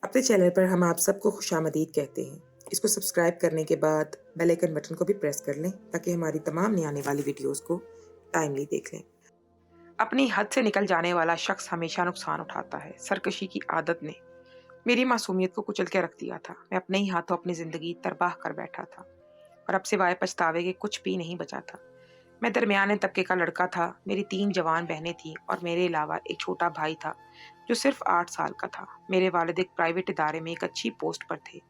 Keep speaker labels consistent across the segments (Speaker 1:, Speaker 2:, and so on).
Speaker 1: अपने चैनल पर हम आप सबको खुशामदीद कहते हैं। इसको सब्सक्राइब करने के बाद बेल आइकन बटन को भी प्रेस कर लें ताकि हमारी तमाम नई आने वाली वीडियोस को टाइमली देख लें। अपनी हद से निकल जाने वाला शख्स हमेशा नुकसान उठाता है। सरकशी की आदत ने मेरी मासूमियत को कुचल के रख दिया था। मैं अपने ही हाथों अपनी जिंदगी तबाह कर बैठा था और अब सिवाय पछतावे के कुछ भी नहीं बचा था। मैं दरमियाने तबके का लड़का था। मेरी 3 जवान बहनें थीं और मेरे अलावा एक छोटा भाई था जो सिर्फ 8 साल का था। मेरे वालिद एक प्राइवेट इदारे में एक अच्छी पोस्ट पर थे,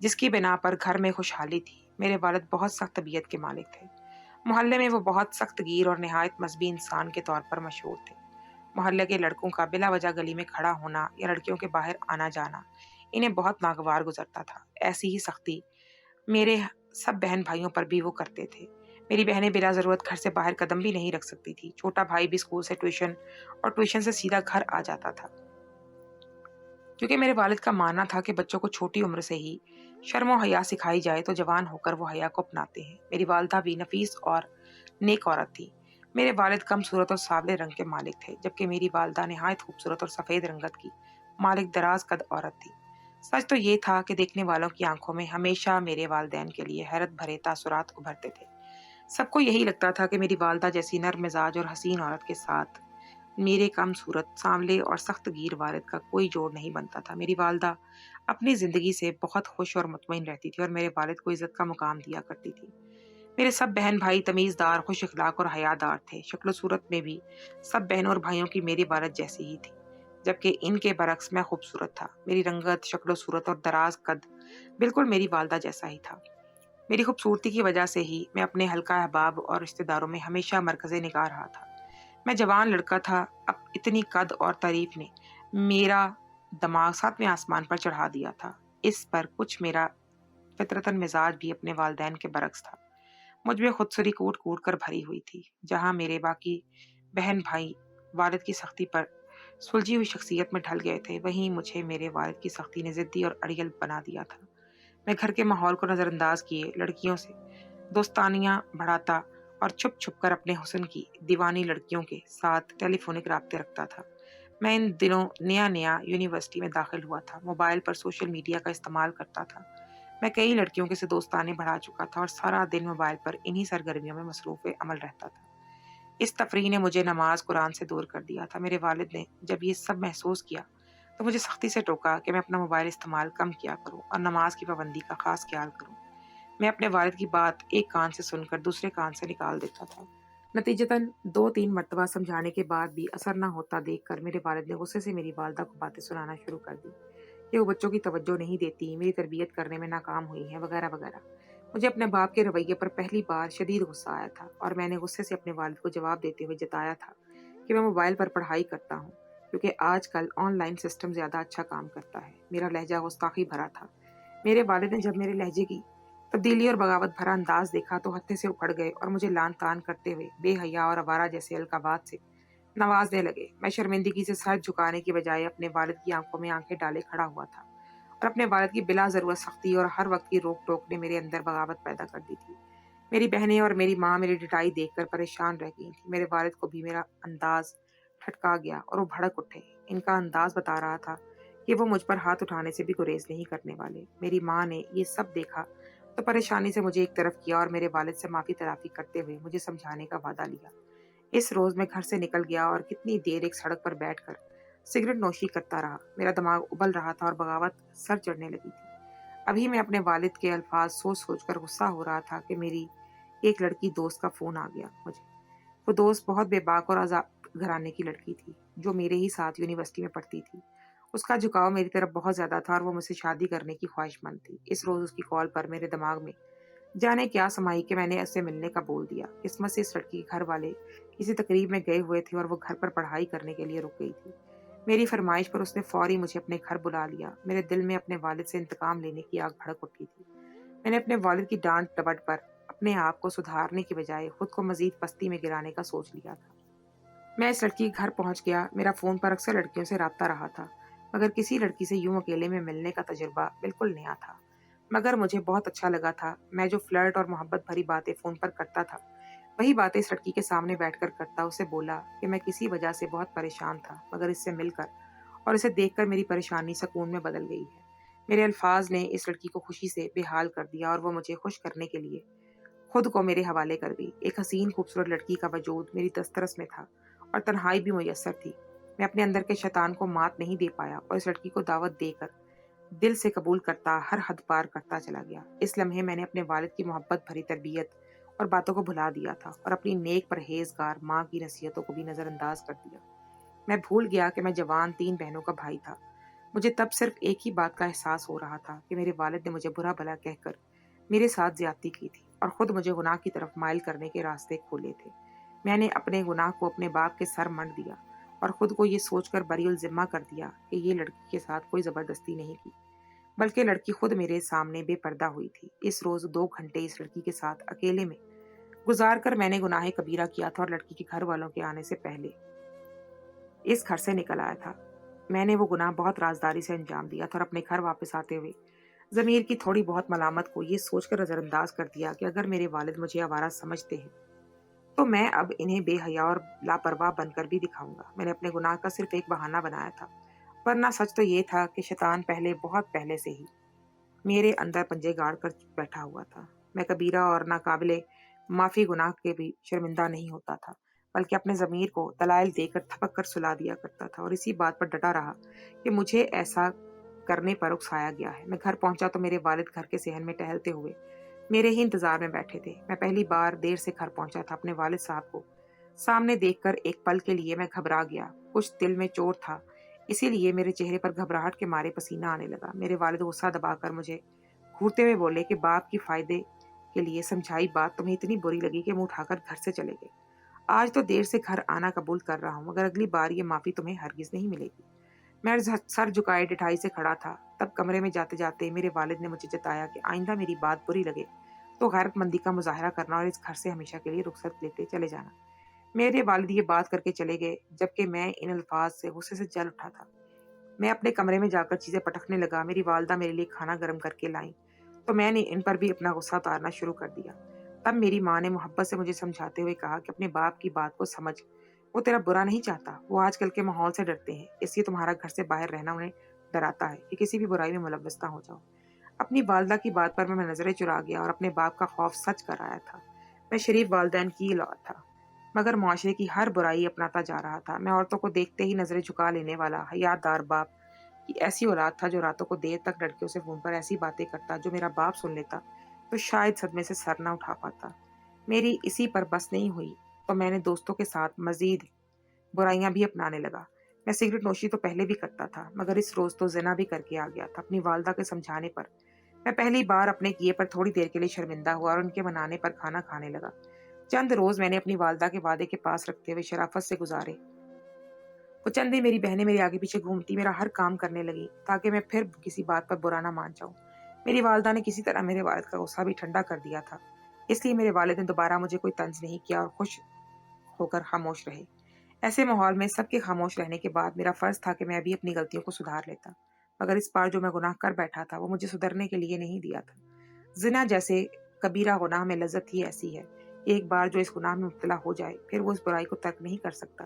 Speaker 1: जिसकी बिना पर घर में खुशहाली थी। मेरे वालिद बहुत सख्त तबीयत के मालिक थे। मोहल्ले में वो बहुत सख्त गिर और निहायत मजबी इंसान के तौर पर मशहूर थे। मोहल्ले के लड़कों का बिला वजह गली में खड़ा होना या लड़कियों के बाहर आना जाना इन्हें बहुत नागवार गुजरता था। ऐसी ही सख्ती मेरे सब बहन भाइयों पर भी वो करते थे। मेरी बहनें बिला ज़रूरत घर से बाहर कदम भी नहीं रख सकती थी। छोटा भाई भी स्कूल से ट्यूशन और ट्यूशन से सीधा घर आ जाता था, क्योंकि मेरे वालिद का मानना था कि बच्चों को छोटी उम्र से ही शर्म और हया सिखाई जाए तो जवान होकर वो हया को अपनाते हैं। मेरी वालिदा भी नफीस और नेक औरत थी। मेरे वालिद कम सूरत और सावले रंग के मालिक थे, जबकि मेरी वालिदा निहायत खूबसूरत और सफ़ेद रंगत की मालिक दराज कद औरत थी। सच तो ये था कि देखने वालों की आंखों में हमेशा मेरे वालिदैन के लिए हैरत भरे तासुरात उभरते थे। सबको यही लगता था कि मेरी वालिदा जैसी नर्म मिजाज और हसीन औरत के साथ मेरे कम सूरत, सांवले और सख्त गीर वालिद का कोई जोड़ नहीं बनता था। मेरी वालिदा अपनी ज़िंदगी से बहुत खुश और मुतमईन रहती थी और मेरे वालिद को इज़्ज़त का मुकाम दिया करती थी। मेरे सब बहन-भाई तमीज़दार, खुश अखलाक और हयादार थे। शक्ल-सूरत में भी सब बहनों और भाइयों की मेरी वालिद जैसी ही थी, जबकि इनके बरक्स मैं खूबसूरत था। मेरी रंगत, शक्ल-सूरत और दराज़ कद बिल्कुल मेरी वालिदा जैसा ही था। मेरी खूबसूरती की वजह से ही मैं अपने हल्का अहबाब और रिश्तेदारों में हमेशा मरकज़-ए-निगाह रहा था। मैं जवान लड़का था, अब इतनी कद और तारीफ ने मेरा दिमाग 7वें आसमान पर चढ़ा दिया था। इस पर कुछ मेरा फितरतन मिजाज भी अपने वालिदैन के बरक्स था। मुझ में खुदसुरी कूट-कूट कर भरी हुई थी। जहाँ मेरे बाकी बहन-भाई वालिद की सख्ती पर सुलझी हुई शख्सियत में ढल गए थे, वहीं मुझे मेरे वालिद की सख्ती ने ज़िद्दी और अड़ियल बना दिया था। मैं घर के माहौल को नज़रअंदाज किए लड़कियों से दोस्तानियां बढ़ाता और छुप छुप कर अपने हुस्न की दीवानी लड़कियों के साथ टेलीफोनिक राब्ते रखता था। मैं इन दिनों नया नया यूनिवर्सिटी में दाखिल हुआ था। मोबाइल पर सोशल मीडिया का इस्तेमाल करता था। मैं कई लड़कियों के से दोस्ताने बढ़ा चुका था और सारा दिन मोबाइल पर इन्हीं सरगर्मियों में मसरूफ़ अमल रहता था। इस तफरीह ने मुझे नमाज कुरान से दूर कर दिया था। मेरे वालिद ने जब ये सब महसूस किया तो मुझे सख्ती से टोका कि मैं अपना मोबाइल इस्तेमाल कम किया करूं और नमाज की पाबंदी का खास ख्याल करूं। मैं अपने वालिद की बात एक कान से सुनकर दूसरे कान से निकाल देता था। नतीजतन 2-3 मर्तबा समझाने के बाद भी असर न होता देखकर मेरे वालिद ने गुस्से से मेरी वालिदा को बातें सुनाना शुरू कर दी कि वो बच्चों की तवज्जो नहीं देती, मेरी तरबियत करने में नाकाम हुई है, वगैरह वगैरह। मुझे अपने बाप के रवैये पर पहली बार शदीद गुस्सा आया था और मैंने गुस्से से अपने वालिद को जवाब देते हुए जताया था कि मैं मोबाइल पर पढ़ाई करता हूँ, क्योंकि आजकल ऑनलाइन सिस्टम ज़्यादा अच्छा काम करता है। मेरा लहजा गुस्ताखी भरा था। मेरे वालिद ने जब मेरे लहजे की तब्दीली और बगावत भरा अंदाज देखा तो हत्थे से उखड़ गए और मुझे लान तान करते हुए बेहया और आवारा जैसे अलकाबात से नवाजने लगे। मैं शर्मिंदगी से सर झुकाने की बजाय अपने वालिद की आंखों में आंखें डाले खड़ा हुआ था और अपने वालिद की बिला ज़रूरत सख्ती और हर वक्त की रोक टोक ने मेरे अंदर बगावत पैदा कर दी थी। मेरी बहनें और मेरी माँ मेरी डिटाई देखकर परेशान रह गई थी। मेरे वालिद को भी मेरा अंदाज ठटका गया और वो भड़क उठे। इनका अंदाज बता रहा था कि वो मुझ पर हाथ उठाने से भी गुरेज नहीं करने वाले। मेरी माँ ने ये सब देखा तो परेशानी से मुझे एक तरफ किया और मेरे वालिद से माफ़ी तलाफ़ी करते हुए मुझे समझाने का वादा लिया। इस रोज़ मैं घर से निकल गया और कितनी देर एक सड़क पर बैठकर सिगरेट नोशी करता रहा। मेरा दिमाग उबल रहा था और बगावत सर चढ़ने लगी थी। अभी मैं अपने वालिद के अल्फाज सोच सोच कर गुस्सा हो रहा था कि मेरी एक लड़की दोस्त का फ़ोन आ गया मुझे। वो दोस्त बहुत बेबाक और आज़ाद घराने की लड़की थी, जो मेरे ही साथ यूनिवर्सिटी में पढ़ती थी। उसका झुकाव मेरी तरफ बहुत ज़्यादा था और वो मुझसे शादी करने की ख्वाहिशमंद थी। इस रोज़ उसकी कॉल पर मेरे दिमाग में जाने क्या समाई कि मैंने उससे मिलने का बोल दिया। किस्मत से इस लड़की के घर वाले किसी तकरीब में गए हुए थे और वो घर पर पढ़ाई करने के लिए रुक गई थी। मेरी फरमाइश पर उसने फौरी मुझे अपने घर बुला लिया। मेरे दिल में अपने वालिद से इंतकाम लेने की आग भड़क उठी थी। मैंने अपने वालिद की डांट डपट पर अपने आप को सुधारने की बजाय खुद को मजीद पस्ती में गिराने का सोच लिया था। मैं इस लड़की के घर पहुंच गया। मेरा फ़ोन पर अक्सर लड़कियों से राब्ता रहा था, मगर किसी लड़की से यूं अकेले में मिलने का तजुर्बा बिल्कुल नया था। मगर मुझे बहुत अच्छा लगा था। मैं जो फ्लर्ट और मोहब्बत भरी बातें फ़ोन पर करता था, वही बातें इस लड़की के सामने बैठकर करता। उसे बोला कि मैं किसी वजह से बहुत परेशान था, मगर इससे मिलकर اور اسے دیکھ کر میری پریشانی سکون میں بدل گئی ہے۔ میرے الفاظ نے اس لڑکی کو خوشی سے بے حال کر دیا اور وہ مجھے خوش کرنے کے لیے خود کو میرے حوالے کر گئی۔ ایک حسین خوبصورت لڑکی کا وجود میری دسترس میں تھا اور تنہائی بھی میسر تھی۔ میں اپنے اندر کے شیطان کو مات نہیں دے پایا اور اس لڑکی کو دعوت دے کر دل سے قبول کرتا ہر حد پار کرتا چلا گیا۔ اس لمحے میں نے اپنے والد کی محبت بھری تربیت اور باتوں کو بھلا دیا تھا اور اپنی نیک پرہیزگار ماں کی نصیحتوں کو بھی نظر انداز کر دیا۔ میں بھول گیا کہ میں جوان 3 بہنوں کا بھائی تھا۔ مجھے تب صرف ایک ہی بات کا احساس ہو رہا تھا کہ میرے والد نے مجھے برا بھلا کہہ کر میرے ساتھ زیادتی کی تھی اور خود مجھے گناہ کی طرف مائل کرنے کے راستے کھولے تھے۔ میں نے اپنے گناہ کو اپنے باپ کے سر منڈ دیا اور خود کو یہ سوچ کر بری الذمہ کر دیا کہ یہ لڑکی کے ساتھ کوئی زبردستی نہیں کی، بلکہ لڑکی خود میرے سامنے بے پردہ ہوئی تھی۔ اس روز 2 گھنٹے اس لڑکی کے ساتھ اکیلے میں گزار کر میں نے گناہ کبیرہ کیا تھا اور لڑکی کے گھر والوں کے آنے سے پہلے اس گھر سے نکل آیا تھا۔ میں نے وہ گناہ بہت رازداری سے انجام دیا تھا اور اپنے گھر واپس آتے ہوئے ضمیر کی تھوڑی بہت ملامت کو یہ سوچ کر نظر انداز کر دیا کہ اگر میرے والد مجھے آوارہ سمجھتے ہیں تو میں اب انہیں بے حیا اور لاپرواہ بن کر بھی دکھاؤں گا۔ میں نے اپنے گناہ کا صرف ایک بہانہ بنایا تھا، ورنہ سچ تو یہ تھا کہ شیطان بہت پہلے سے ہی میرے اندر پنجے گاڑ کر بیٹھا ہوا تھا۔ میں کبیرہ اور ناقابل معافی گناہ کے بھی شرمندہ نہیں ہوتا تھا، بلکہ اپنے ضمیر کو دلائل دے کر تھپک کر سلا دیا کرتا تھا اور اسی بات پر ڈٹا رہا کہ مجھے ایسا کرنے پر اکسایا گیا ہے۔ میں گھر پہنچا تو میرے والد گھر کے صحن میں ٹہلتے ہوئے میرے ہی انتظار میں بیٹھے تھے۔ میں پہلی بار دیر سے گھر پہنچا تھا۔ اپنے والد صاحب کو سامنے دیکھ کر ایک پل کے لیے میں گھبرا گیا۔ کچھ دل میں چوٹ تھا، اسی لیے میرے چہرے پر گھبراہٹ کے مارے پسینہ آنے لگا۔ میرے والد غصہ دبا کر مجھے گھورتے ہوئے بولے کہ باپ کی فائدے کے لیے سمجھائی بات تمہیں اتنی بری لگی کہ منہ اٹھا کر گھر سے چلے گئے۔ آج تو دیر سے گھر آنا قبول کر رہا ہوں، مگر اگلی بار یہ معافی تمہیں ہرگز نہیں ملے گی۔ میں سر جھکائے ڈٹھائی سے کھڑا تھا۔ تب کمرے میں جاتے جاتے میرے والد نے مجھے جتایا کہ آئندہ میری بات بری لگے تو غیرت مندی کا مظاہرہ کرنا اور اس گھر سے ہمیشہ کے لیے رخصت لیتے چلے جانا۔ میرے والد یہ بات کر کے چلے گئے جبکہ میں ان الفاظ سے غصے سے جل اٹھا تھا۔ میں اپنے کمرے میں جا کر چیزیں پٹکنے لگا۔ میری والدہ میرے لیے کھانا گرم کر کے لائیں تو میں نے ان پر بھی اپنا غصہ اتارنا شروع کر دیا۔ تب میری ماں نے محبت سے مجھے سمجھاتے ہوئے کہا کہ اپنے باپ کی بات کو سمجھ، وہ تیرا برا نہیں چاہتا، وہ آج کل کے ماحول سے ڈرتے ہیں، اس لیے تمہارا گھر سے باہر رہنا انہیں ڈراتا ہے کہ کسی بھی برائی میں ملوث نہ ہو جاؤ۔ اپنی والدہ کی بات پر میں نظریں چرا گیا اور اپنے باپ کا خوف سچ کر آیا تھا۔ میں شریف والدین کی اولاد تھا، مگر معاشرے کی ہر برائی اپناتا جا رہا تھا۔ میں عورتوں کو دیکھتے ہی نظریں جھکا لینے والا حیات دار باپ کی ایسی اولاد تھا جو راتوں کو دیر تک لڑکیوں سے فون پر ایسی باتیں کرتا جو میرا باپ سن لیتا تو شاید صدمے سے سر نہ اٹھا پاتا۔ میری اسی پر بس نہیں ہوئی تو میں نے دوستوں کے ساتھ مزید برائیاں بھی اپنانے لگا۔ میں سگریٹ نوشی تو پہلے بھی کرتا تھا، مگر اس روز تو زنا بھی کر کے آ گیا تھا۔ اپنی والدہ کے سمجھانے پر میں پہلی بار اپنے کیے پر تھوڑی دیر کے لیے شرمندہ ہوا اور ان کے منانے پر کھانا کھانے لگا۔ چند روز میں نے اپنی والدہ کے وعدے کے پاس رکھتے ہوئے شرافت سے گزارے۔ وہ چند دن میری بہنیں میرے آگے پیچھے گھومتی میرا ہر کام کرنے لگی تاکہ میں پھر کسی بات پر برا نہ مان جاؤں۔ میری والدہ نے کسی طرح میرے والد کا غصہ بھی ٹھنڈا کر دیا تھا، اس لیے میرے والد نے دوبارہ مجھے کوئی طنز نہیں کیا اور خوش ہو کر خاموش رہے۔ ایسے ماحول میں سب کے خاموش رہنے کے بعد میرا فرض تھا کہ میں بھی اپنی غلطیوں کو سدھار لیتا، مگر اس بار جو میں گناہ کر بیٹھا تھا وہ مجھے سدھرنے کے لیے نہیں دیا تھا۔ زنا جیسے کبیرہ گناہ میں لذت ہی ایسی ہے کہ ایک بار جو اس گناہ میں مبتلا ہو جائے پھر وہ اس برائی کو ترک نہیں کر سکتا۔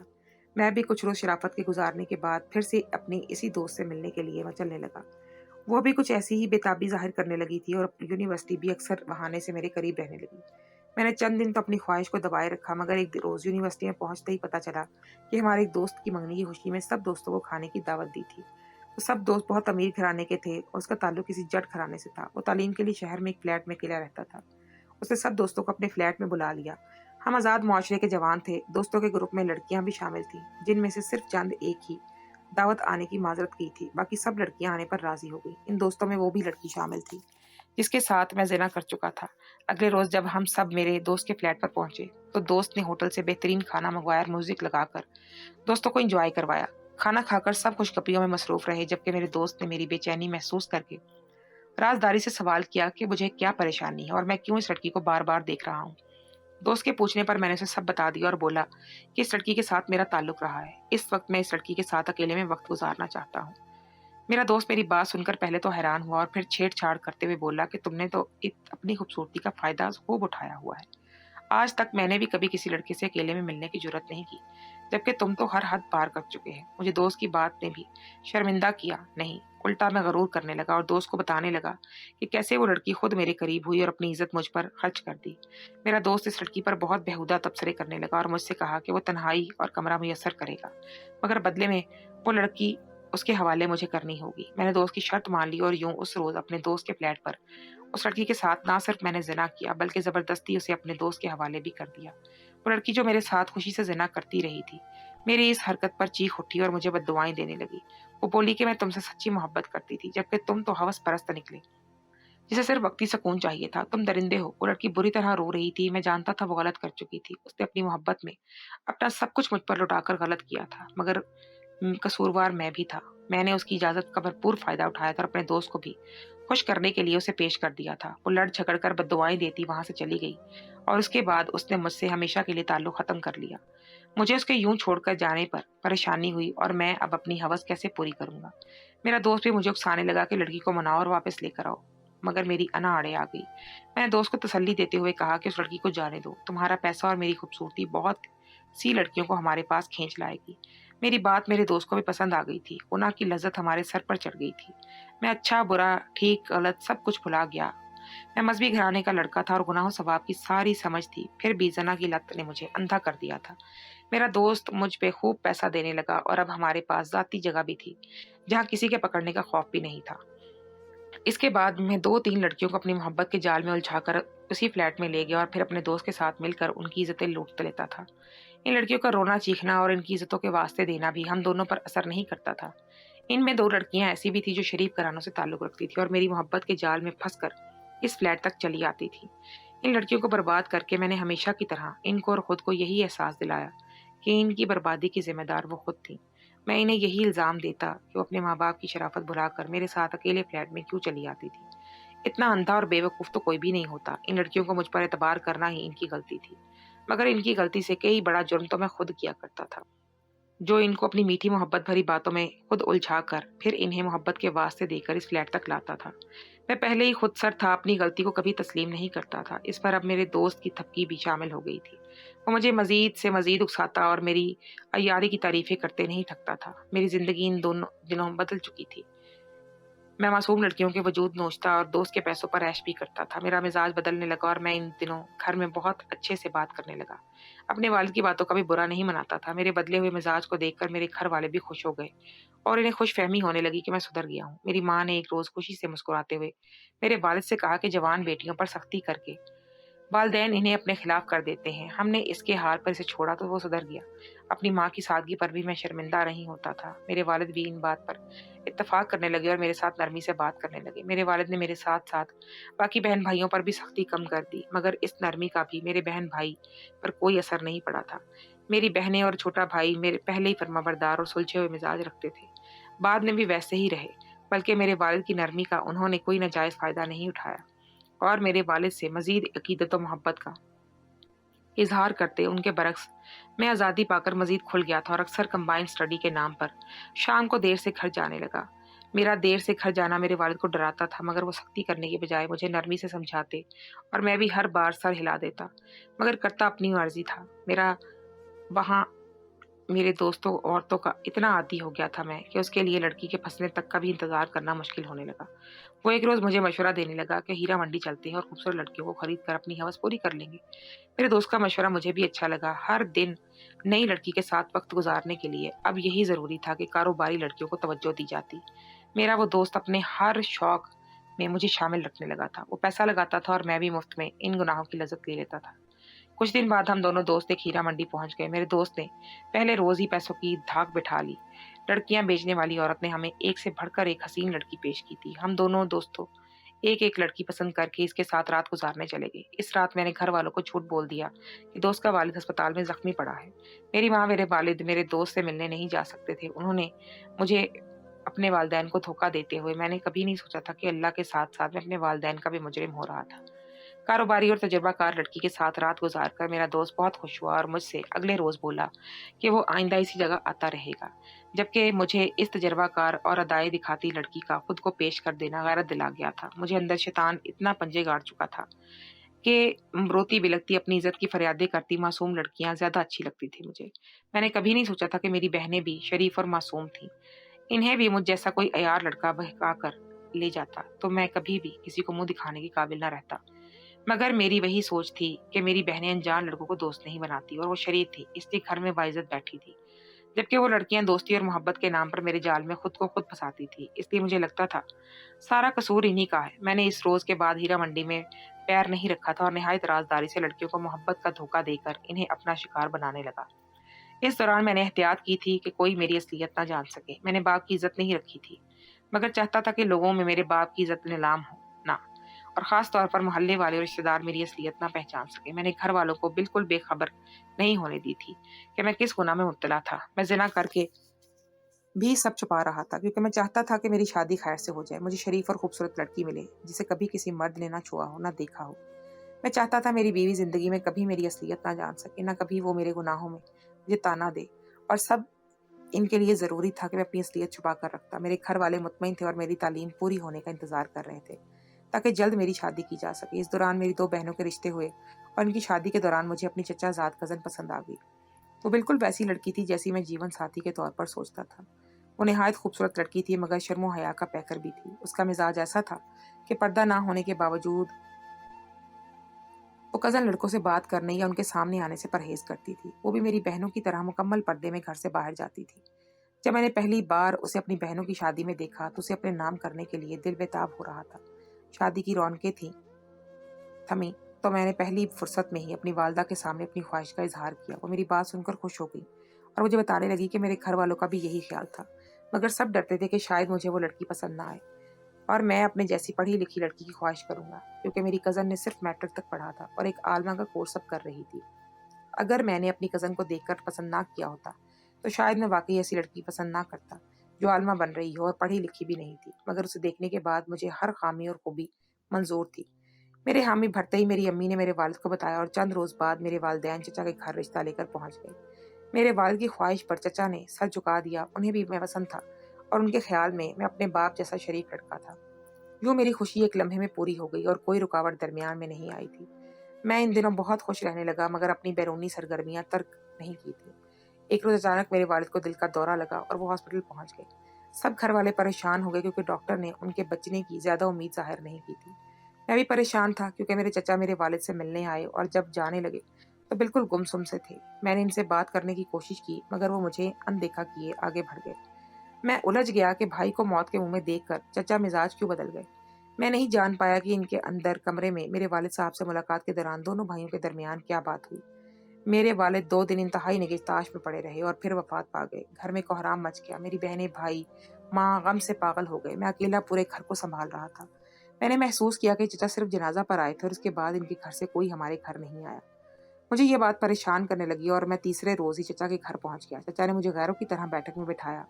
Speaker 1: میں بھی کچھ روز شرافت کے گزارنے کے بعد پھر سے اپنی اسی دوست سے ملنے کے لیے چلنے لگا۔ وہ بھی کچھ ایسی ہی بے تابی ظاہر کرنے لگی تھی اور یونیورسٹی بھی اکثر بہانے سے میرے قریب رہنے لگی۔ میں نے چند دن تو اپنی خواہش کو دبائے رکھا، مگر ایک روز یونیورسٹی میں پہنچتے ہی پتہ چلا کہ ہمارے ایک دوست کی منگنی کی خوشی میں سب دوستوں کو کھانے کی دعوت دی تھی۔ وہ سب دوست بہت امیر گھرانے کے تھے اور اس کا تعلق کسی جٹ گھرانے سے تھا۔ وہ تعلیم کے لیے شہر میں ایک فلیٹ میں اکیلا رہتا تھا۔ اس نے سب دوستوں کو اپنے فلیٹ میں بلا لیا۔ ہم آزاد معاشرے کے جوان تھے۔ دوستوں کے گروپ میں لڑکیاں بھی شامل تھیں، جن میں سے صرف چند ایک ہی دعوت آنے کی معذرت کی تھی، باقی سب لڑکیاں آنے پر راضی ہو گئی۔ ان دوستوں میں وہ بھی لڑکی شامل تھی جس کے ساتھ میں زنا کر چکا تھا۔ اگلے روز جب ہم سب میرے دوست کے فلیٹ پر پہنچے تو دوست نے ہوٹل سے بہترین کھانا منگوایا اور میوزک لگا کر دوستوں کو انجوائے کروایا۔ کھانا کھا کر سب خوش خبریوں میں مصروف رہے، جبکہ میرے دوست نے میری بے چینی محسوس کر کے رازداری سے سوال کیا کہ مجھے کیا پریشانی ہے اور میں کیوں اس لڑکی کو بار بار دیکھ رہا ہوں۔ دوست کے پوچھنے پر میں نے اسے سب بتا دیا اور بولا کہ اس لڑکی کے ساتھ میرا تعلق رہا ہے۔ اس وقت میں اس لڑکی کے ساتھ اکیلے میں وقت گزارنا چاہتا ہوں۔ میرا دوست میری بات سن کر پہلے تو حیران ہوا اور پھر چھیڑ چھاڑ کرتے ہوئے بولا کہ تم نے تو اپنی خوبصورتی کا فائدہ خوب اٹھایا ہوا ہے۔ آج تک میں نے بھی کبھی کسی لڑکے سے اکیلے میں ملنے کی جرت نہیں کی۔ जबकि तुम तो हर हद पार कर चुके हैं। मुझे दोस्त की बात ने भी शर्मिंदा किया नहीं, उल्टा मैं गरूर करने लगा और दोस्त को बताने लगा कि कैसे वो लड़की खुद मेरे करीब हुई और अपनी इज्जत मुझ पर खर्च कर दी। मेरा दोस्त इस लड़की पर बहुत बेहुदा तबसरे करने लगा और मुझसे कहा कि वो तन्हाई और कमरा मुयस्सर करेगा, मगर बदले में वो लड़की उसके हवाले मुझे करनी होगी। मैंने दोस्त की शर्त मान ली और यूं उस रोज अपने दोस्त के फ्लैट पर उस लड़की के साथ ना सिर्फ मैंने जिना किया बल्कि जबरदस्ती उसे अपने दोस्त के हवाले भी कर दिया। वो लड़की जो मेरे साथ खुशी से जिना करती रही थी, मेरी इस हरकत पर चीख उठी और मुझे बद्दुआएं देने लगी। वो बोली कि मैं तुमसे सच्ची मोहब्बत करती थी, जबकि तुम तो हवस परस्त निकले, जिसे सिर्फ वक्ती सुकून चाहिए था। तुम दरिंदे हो। वो लड़की बुरी तरह रो रही थी। मैं जानता था वो गलत कर चुकी थी। उसने अपनी मोहब्बत में अपना सब कुछ मुझ पर लुटाकर गलत किया था, मगर कसूरवार मैं भी था। मैंने उसकी इजाजत का भरपूर फायदा उठाया था और अपने दोस्त को भी खुश करने के लिए उसे पेश कर दिया था। वो लड़ झगड़ कर बद्दुआएं देती वहां से चली गई और उसके बाद उसने मुझसे हमेशा के लिए ताल्लुक खत्म कर लिया। मुझे उसके यूं छोड़कर जाने पर परेशानी हुई और मैं अब अपनी हवस कैसे पूरी करूंगा। मेरा दोस्त भी मुझे उकसाने लगा कि लड़की को मनाओ और वापस लेकर आओ, मगर मेरी अना आड़े आ गई। मैंने दोस्त को तसल्ली देते हुए कहा कि उस लड़की को जाने दो, तुम्हारा पैसा और मेरी खूबसूरती बहुत सी लड़कियों को हमारे पास खींच लाएगी। मेरी बात मेरे दोस्त को भी पसंद आ गई थी। गुनाह की लज्जत हमारे सर पर चढ़ गई थी। मैं अच्छा बुरा ठीक गलत सब कुछ भुला गया। मैं मजहबी घराने का लड़का था और गुनाह सवाब की सारी समझ थी, फिर भी जना की लत ने मुझे अंधा कर दिया था। मेरा दोस्त मुझ पे खूब पैसा देने लगा और अब हमारे पास जाती जगह भी थी, जहाँ किसी के पकड़ने का खौफ भी नहीं था। इसके बाद मैं 2-3 लड़कियों को अपनी मोहब्बत के जाल में उलझाकर उसी फ्लैट में ले गया और फिर अपने दोस्त के साथ मिलकर उनकी इज्जतें लूटते लेता था। इन लड़कियों का रोना चीखना और इनकी इज्जतों के वास्ते देना भी हम दोनों पर असर नहीं करता था। इनमें 2 लड़कियां ऐसी भी थी जो शरीफ घरानों से ताल्लुक रखती थी और मेरी मोहब्बत के जाल में फंसकर इस फ्लैट तक चली आती थी। इन लड़कियों को बर्बाद करके मैंने हमेशा की तरह इनको और खुद को यही एहसास दिलाया कि इनकी बर्बादी की जिम्मेदार वो खुद थी। मैं इन्हें यही इल्जाम देता कि वो अपने माँ बाप की शराफत भुलाकर मेरे साथ अकेले फ्लैट में क्यों चली आती थी। इतना अंधा और बेवकूफ तो कोई भी नहीं होता। इन लड़कियों को मुझ पर एतबार करना ही इनकी गलती थी, मगर इनकी गलती से कई बड़ा जुर्म तो मैं खुद किया करता था, जो इनको अपनी मीठी मोहब्बत भरी बातों में खुद उलझा कर फिर इन्हें मोहब्बत के वास्ते देकर इस फ्लैट तक लाता था। मैं पहले ही खुद सर था, अपनी गलती को कभी तस्लीम नहीं करता था। इस पर अब मेरे दोस्त की थपकी भी शामिल हो गई थी। वो मुझे मजीद से मजीद उकसाता और मेरी अय्यारी की तारीफें करते नहीं थकता था। मेरी जिंदगी इन दोनों दिनों बदल चुकी थी। मैं मासूम लड़कियों के वजूद नोचता और दोस्त के पैसों पर ऐश भी करता था। मेरा मिजाज बदलने लगा और मैं इन दिनों घर में बहुत अच्छे से बात करने लगा। अपने वालिद की बातों का भी बुरा नहीं मनाता था। मेरे बदले हुए मिजाज को देखकर मेरे घर वाले भी खुश हो गए और इन्हें खुशफहमी होने लगी कि मैं सुधर गया हूँ। मेरी माँ ने एक रोज खुशी से मुस्कुराते हुए मेरे वालिद से कहा कि जवान बेटियों पर सख्ती करके वालदैन इन्हें अपने खिलाफ कर देते हैं। हमने इसके हाल पर इसे छोड़ा तो वो सुधर गया। अपनी माँ की सादगी पर भी मैं शर्मिंदा नहीं होता था। मेरे वालिद भी इन बात पर इत्तेफाक करने लगे और मेरे साथ नरमी से बात करने लगे। मेरे वालिद ने मेरे साथ साथ बाकी बहन भाइयों पर भी सख्ती कम कर दी, मगर इस नरमी का भी मेरे बहन भाई पर कोई असर नहीं पड़ा था। मेरी बहनें और छोटा भाई मेरे पहले ही फर्माबरदार और सुलझे हुए मिजाज रखते थे, बाद में भी वैसे ही रहे, बल्कि मेरे वालिद की नरमी का उन्होंने कोई नाजायज फायदा नहीं उठाया और मेरे वालिद से मजीद अकीदत और मोहब्बत का इजहार करते। उनके बरक्स मैं आज़ादी पाकर मजीद खुल गया था और अक्सर कंबाइंड स्टडी के नाम पर शाम को देर से घर जाने लगा। मेरा देर से घर जाना मेरे वालिद को डराता था, मगर वो सख्ती करने के बजाय मुझे नरमी से समझाते और मैं भी हर बार सर हिला देता, मगर करता अपनी मर्जी था। मेरा वहाँ मेरे दोस्तों औरतों का इतना आदी हो गया था मैं कि उसके लिए लड़की के फंसने तक का भी इंतजार करना मुश्किल होने लगा। वो एक रोज मुझे मशवरा देने लगा कि हीरा मंडी चलते हैं और खूबसूरत लड़कियों को खरीद कर अपनी हवस पूरी कर लेंगे। मेरे दोस्त का मशवरा मुझे भी अच्छा लगा। हर दिन नई लड़की के साथ वक्त गुजारने के लिए अब यही जरूरी था कि कारोबारी लड़कियों को तवज्जो दी जाती। मेरा वो दोस्त अपने हर शौक में मुझे शामिल रखने लगा था। वो पैसा लगाता था और मैं भी मुफ्त में इन गुनाहों की लज्जत ले लेता था। कुछ दिन बाद हम दोनों दोस्त एक हीरा मंडी पहुंच गए। मेरे दोस्त ने पहले रोज ही पैसों की धाक बिठा ली। लड़कियां बेचने वाली औरत ने हमें एक से बढ़कर एक हसीन लड़की पेश की थी। हम दोनों दोस्तों एक एक लड़की पसंद करके इसके साथ रात गुजारने चले गए। इस रात मैंने घर वालों को झूठ बोल दिया कि दोस्त का वालिद अस्पताल में जख्मी पड़ा है। मेरी माँ मेरे वालिद मेरे दोस्त से मिलने नहीं जा सकते थे। उन्होंने मुझे अपने वालिदैन को धोखा देते हुए मैंने कभी नहीं सोचा था कि अल्लाह के साथ साथ मैं अपने वालिदैन का भी मुजरिम हो रहा था। कारोबारी और तजुर्बाकार लड़की के साथ रात गुजार कर मेरा दोस्त बहुत खुश हुआ और मुझसे अगले रोज बोला कि वो आइंदा इसी जगह आता रहेगा, जबकि मुझे इस तजुर्बाकार और अदाए दिखाती लड़की का खुद को पेश कर देना गैरत दिला गया था। मुझे अंदर शैतान इतना पंजे गाड़ चुका था کہ रोती बिलखती अपनी इज़्ज़त की फरियादें करती मासूम लड़कियाँ ज़्यादा अच्छी लगती थी मुझे। मैंने कभी नहीं सोचा था कि मेरी बहनें भी शरीफ़ और मासूम थीं। इन्हें भी मुझ जैसा कोई अय्यार लड़का बहका कर ले जाता, तो मैं कभी भी किसी को मुँह दिखाने के काबिल ना रहता। मगर मेरी वही सोच थी कि मेरी बहनें अनजान लड़कों को दोस्त नहीं बनाती और वो शरीफ़ थी, इसलिए घर में बाइज़्ज़त बैठी थी। जबकि वो लड़कियाँ दोस्ती और मोहब्बत के नाम पर मेरे जाल में खुद को खुद फँसाती थी। इसलिए मुझे लगता था, सारा कसूर इन्हीं का है। मैंने इस रोज़ के बाद हीरा मंडी में पैर नहीं रखा था और निहायत राज़दारी से लड़कियों को मोहब्बत का धोखा देकर इन्हें अपना शिकार बनाने लगा। इस दौरान मैंने एहतियात की थी कि कोई मेरी असलियत ना जान सके। मैंने बाप की इज़्ज़त नहीं रखी थी, मगर चाहता था कि लोगों में मेरे बाप की इज़्ज़त नीलाम हो ना, और ख़ास तौर पर मोहल्ले वाले और रिश्तेदार मेरी असलियत ना पहचान सकें। मैंने घर वालों को बिल्कुल बेखबर नहीं होने दी थी कि मैं किस गुनाह में मुब्तला था। मैं ज़िना करके भी सब छुपा रहा था, क्योंकि मैं चाहता था कि मेरी शादी खैर से हो जाए। मुझे शरीफ और खूबसूरत लड़की मिले, जिसे कभी किसी मर्द ने ना छुआ हो, ना देखा हो। मैं चाहता था मेरी बीवी ज़िंदगी में कभी मेरी असलियत ना जान सके, ना कभी वो मेरे गुनाहों में मुझे ताना दे। और सब इनके लिए ज़रूरी था कि मैं अपनी असलियत छुपा कर रखता। मेरे घर वाले मुतमईन थे और मेरी तालीम पूरी होने का इंतज़ार कर रहे थे, ताकि जल्द मेरी शादी की जा सके। इस दौरान मेरी 2 बहनों के रिश्ते हुए और इनकी शादी के दौरान मुझे अपनी चचाज़ाद कज़न पसंद आ गई। वो बिल्कुल वैसी लड़की थी जैसी मैं जीवन साथी के तौर पर सोचता था। वो निहायत खूबसूरत लड़की थी, मगर शर्म हया का पैकर भी थी। उसका मिजाज ऐसा था कि पर्दा ना होने के बावजूद वो कज़न लड़कों से बात करने या उनके सामने आने से परहेज़ करती थी। वो भी मेरी बहनों की तरह मुकम्मल पर्दे में घर से बाहर जाती थी। जब मैंने पहली बार उसे अपनी बहनों की शादी में देखा, तो उसे अपने नाम करने के लिए दिल बेताब हो रहा था। शादी की रौनकें थमी, तो मैंने पहली फुर्सत में ही अपनी वालदा के सामने अपनी ख्वाहिश का इजहार किया। वो मेरी बात सुनकर खुश हो गई और मुझे बताने लगी कि मेरे घर वालों का भी यही ख्याल था, मगर सब डरते थे कि शायद मुझे वो लड़की पसंद ना आए और मैं अपने जैसी पढ़ी लिखी लड़की की ख्वाहिश करूंगा, क्योंकि मेरी कज़न ने सिर्फ मैट्रिक तक पढ़ा था और एक आलमा का कोर्स अब कर रही थी। अगर मैंने अपनी कज़न को देखकर पसंद ना किया होता, तो शायद मैं वाकई ऐसी लड़की पसंद ना करता जो आलमा बन रही हो और पढ़ी लिखी भी नहीं थी। मगर उसे देखने के बाद मुझे हर खामी और खूबी मंजूर थी। मेरे हामी भरते ही मेरी अम्मी ने मेरे वालिद को बताया और चंद रोज़ बाद मेरे वालिदैन चचा के घर रिश्ता लेकर पहुंच गए। मेरे वालिद की ख्वाहिश पर चचा ने सर झुका दिया। उन्हें भी मैं पसंद था और उनके ख्याल में मैं अपने बाप जैसा शरीफ लड़का था। यूँ मेरी खुशी एक लम्हे में पूरी हो गई और कोई रुकावट दरमियान में नहीं आई थी। मैं इन दिनों बहुत खुश रहने लगा, मगर अपनी बैरूनी सरगर्मियां तर्क नहीं की थी। एक रोज़ अचानक मेरे वालिद को दिल का दौरा लगा और वो हॉस्पिटल पहुंच गए। सब घर वाले परेशान हो गए, क्योंकि डॉक्टर ने उनके बचने की ज़्यादा उम्मीद ज़ाहिर नहीं की थी। मैं भी परेशान था, क्योंकि मेरे चचा मेरे वालिद से मिलने आए और जब जाने लगे तो बिल्कुल गुमसुम से थे। मैंने इनसे बात करने की कोशिश की, मगर वो मुझे अनदेखा किए आगे बढ़ गए। मैं उलझ गया कि भाई को मौत के मुंह में देखकर चचा मिजाज क्यों बदल गए। मैं नहीं जान पाया कि इनके अंदर कमरे में मेरे वालिद साहब से मुलाकात के दौरान दोनों भाइयों के दरमियान क्या बात हुई। मेरे वालिद 2 दिन इंतहाई निगहताश में पड़े रहे और फिर वफात पा गए। घर में कोहराम मच गया। मेरी बहनें भाई माँ गम से पागल हो गए। मैं अकेला पूरे घर को संभाल रहा था। मैंने महसूस किया कि चचा सिर्फ जनाजा पर आए थे और उसके बाद इनके घर से कोई हमारे घर नहीं आया। मुझे ये बात परेशान करने लगी और मैं तीसरे रोज ही चचा के घर पहुंच गया। चचा ने मुझे गैरों की तरह बैठक में बिठाया।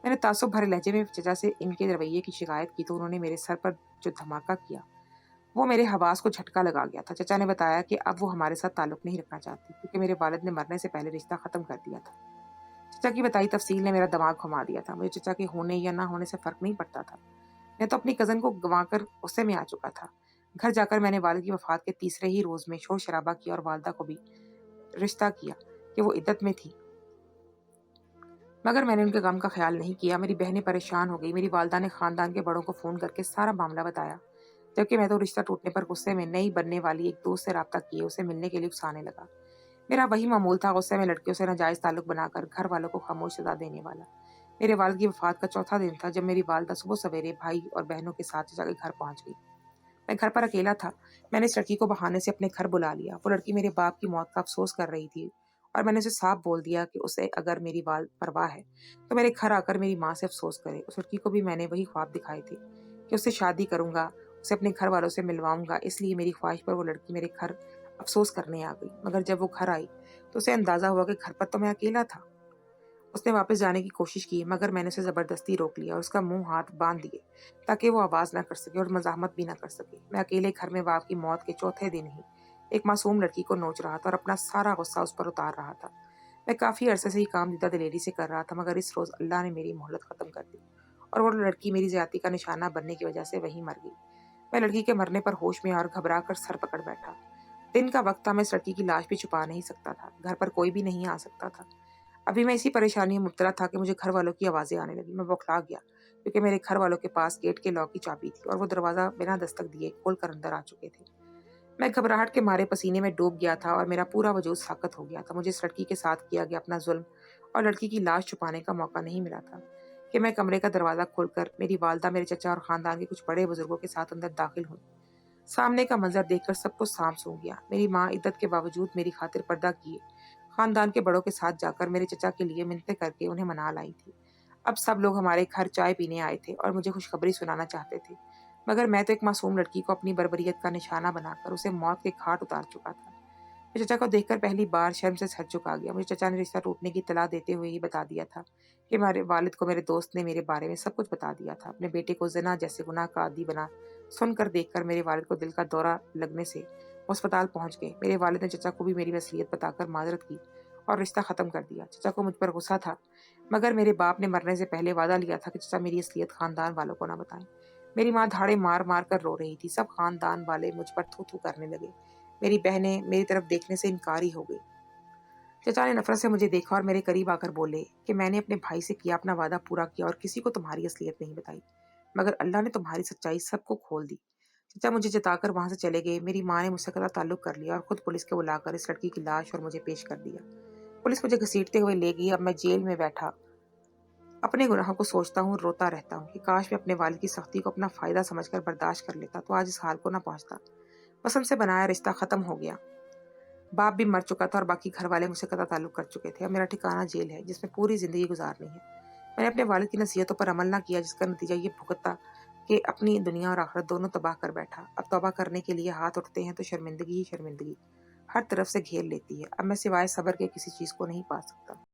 Speaker 1: मैंने तासुब भरे लहजे में चचा से इनके रवैये की शिकायत की, तो उन्होंने मेरे सर पर जो धमाका किया, वो मेरे हवास को झटका लगा गया था। चचा ने बताया कि अब वो हमारे साथ ताल्लुक नहीं रखना चाहती, क्योंकि मेरे वालिद ने मरने से पहले रिश्ता खत्म कर दिया था। चचा की बताई तफसील ने मेरा दिमाग घुमा दिया था। मुझे चचा के होने या ना होने से फर्क नहीं पड़ता था। मैं तो अपनी कज़न को गंवाकर गुस्से में आ चुका था। घर जाकर मैंने वालिद की वफ़ात के तीसरे ही रोज़ में शोर-शराबा किया और वालिदा को भी रिश्ता किया कि वो इद्दत में थी। मगर मैंने उनके गम का ख़्याल नहीं किया। मेरी बहनें परेशान हो गई। मेरी वालिदा ने ख़ानदान के बड़ों को फ़ोन करके सारा मामला बताया, जबकि मैं तो रिश्ता टूटने पर गुस्से में नई बनने वाली एक दोस्त से राब्ता किए उसे मिलने के लिए उकसाने लगा। मेरा वही मामूल था, गुस्से में लड़कियों से नाजायज़ ताल्लुक बनाकर घर वालों को खामोश सज़ा देने वाला। मेरे वालिद की वफ़ात का चौथा दिन था जब मेरी वालिदा सुबह सवेरे भाई और बहनों के साथ चचा के घर पहुंच गई। मैं घर पर अकेला था। मैंने इस लड़की को बहाने से अपने घर बुला लिया। वो लड़की मेरे बाप की मौत का अफ़सोस कर रही थी और मैंने उसे साफ बोल दिया कि उसे अगर मेरी परवाह है, तो मेरे घर आकर मेरी माँ से अफ़सोस करे। उस लड़की को भी मैंने वही ख्वाब दिखाए थे कि उससे शादी करूँगा, उसे अपने घर वालों से मिलवाऊँगा। इसलिए मेरी ख्वाहिश पर वो लड़की मेरे घर अफ़सोस करने आ गई। मगर जब वो घर आई, तो उसे अंदाज़ा हुआ कि घर पर तो मैं अकेला था। उसने वापस जाने की कोशिश की, मगर मैंने उसे ज़बरदस्ती रोक लिया और उसका मुँह हाथ बाँध दिए, ताकि वो आवाज़ ना कर सके और मज़ाहमत भी ना कर सके। मैं अकेले घर में बाप की मौत के चौथे दिन ही एक मासूम लड़की को नोच रहा था और अपना सारा गुस्सा उस पर उतार रहा था। मैं काफ़ी अरसे से ही काम दीदा दिलेरी से कर रहा था, मगर इस रोज़ अल्लाह ने मेरी मोहलत ख़त्म कर दी और वो लड़की मेरी ज़्यादती का निशाना बनने की वजह से वहीं मर गई। मैं लड़की के मरने पर होश में और घबरा कर सर पकड़ बैठा। दिन का वक्त था, मैं इस लड़की की लाश भी छुपा नहीं सकता था, घर पर कोई भी नहीं आ सकता था। अभी मैं इसी परेशानी में मुब्तला था कि मुझे घर वालों की आवाज़ें आने लगी। मैं बौखला गया, क्योंकि मेरे घर वालों के पास गेट के लॉक की चाबी थी और वो दरवाज़ा बिना दस्तक दिए खोल कर अंदर आ चुके थे। मैं घबराहट के मारे पसीने में डूब गया था और मेरा पूरा वजूद साकत हो गया था। मुझे इस लड़की के साथ किया गया अपना जुल्म और लड़की की लाश छुपाने का मौका नहीं मिला था कि मैं कमरे का दरवाज़ा खोलकर मेरी वालदा, मेरे चचा और ख़ानदान के कुछ बड़े बुजुर्गों के साथ अंदर दाखिल हुई। सामने का मंजर देखकर सब कुछ साफ सूं गया। मेरी माँ इद्दत के बावजूद मेरी खातिर पर्दा किए खानदान के बड़ों के साथ जाकर मेरे चचा के लिए मिन्नतें करके उन्हें मना लाई थी। अब सब लोग हमारे घर चाय पीने आए थे और मुझे खुशखबरी सुनाना चाहते थे, मगर मैं तो एक मासूम लड़की को अपनी बर्बरियत का निशाना बनाकर उसे मौत के घाट उतार चुका था। मैं चचा को देखकर पहली बार शर्म से सर झुका गया। मुझे चचा ने रिश्ता टूटने की इत्तला देते हुए ही बता दिया था कि मेरे वालिद को मेरे दोस्त ने मेरे बारे में सब कुछ बता दिया था। अपने बेटे को ज़िना जैसे गुनाह का आदी बना सुनकर देखकर मेरे वालिद को दिल का दौरा लगने से वो अस्पताल पहुंच गए। मेरे वालिद ने चचा को भी मेरी वसीयत बताकर माजरत की और रिश्ता ख़त्म कर दिया। चचा को मुझ पर गुस्सा था, मगर मेरे बाप ने मरने से पहले वादा लिया था कि चचा मेरी असलियत खानदान वालों को ना बताएं। मेरी माँ धाड़े मार मार कर रो रही थी। सब खानदान वाले मुझ पर थू थू करने लगे। मेरी बहनें मेरी तरफ देखने से इनकारी हो गई। चचा ने नफरत से मुझे देखा और मेरे करीब आकर बोले कि मैंने अपने भाई से किया अपना वादा पूरा किया और किसी को तुम्हारी असलियत नहीं बताई, मगर अल्लाह ने तुम्हारी सच्चाई सबको खोल दी। चचा मुझे जताकर वहां से चले गए। मेरी माँ ने मुझसे कदा ताल्लुक कर लिया और खुद पुलिस को बुलाकर इस लड़की की लाश और मुझे पेश कर दिया। पुलिस मुझे घसीटते हुए ले गई। अब मैं जेल में बैठा अपने गुनाहों को सोचता हूँ, रोता रहता हूँ कि काश मैं अपने वालिद की सख्ती को अपना फायदा समझकर बर्दाश्त कर लेता तो आज इस हाल को ना पहुंचता। बस हमसे बनाया रिश्ता खत्म हो गया। बाप भी मर चुका था और बाकी घर वाले मुझसे कता ताल्लुक कर चुके थे। अब मेरा ठिकाना जेल है, जिसमें पूरी जिंदगी गुजारनी है। मैंने अपने वालिद की नसीहतों पर अमल ना किया, जिसका नतीजा ये भुगता कि अपनी दुनिया और आखिरत दोनों तबाह कर बैठा। अब तौबा करने के लिए हाथ उठते हैं तो शर्मिंदगी ही शर्मिंदगी हर तरफ से घेर लेती है। अब मैं सिवाय सब्र के किसी चीज को नहीं पा सकता।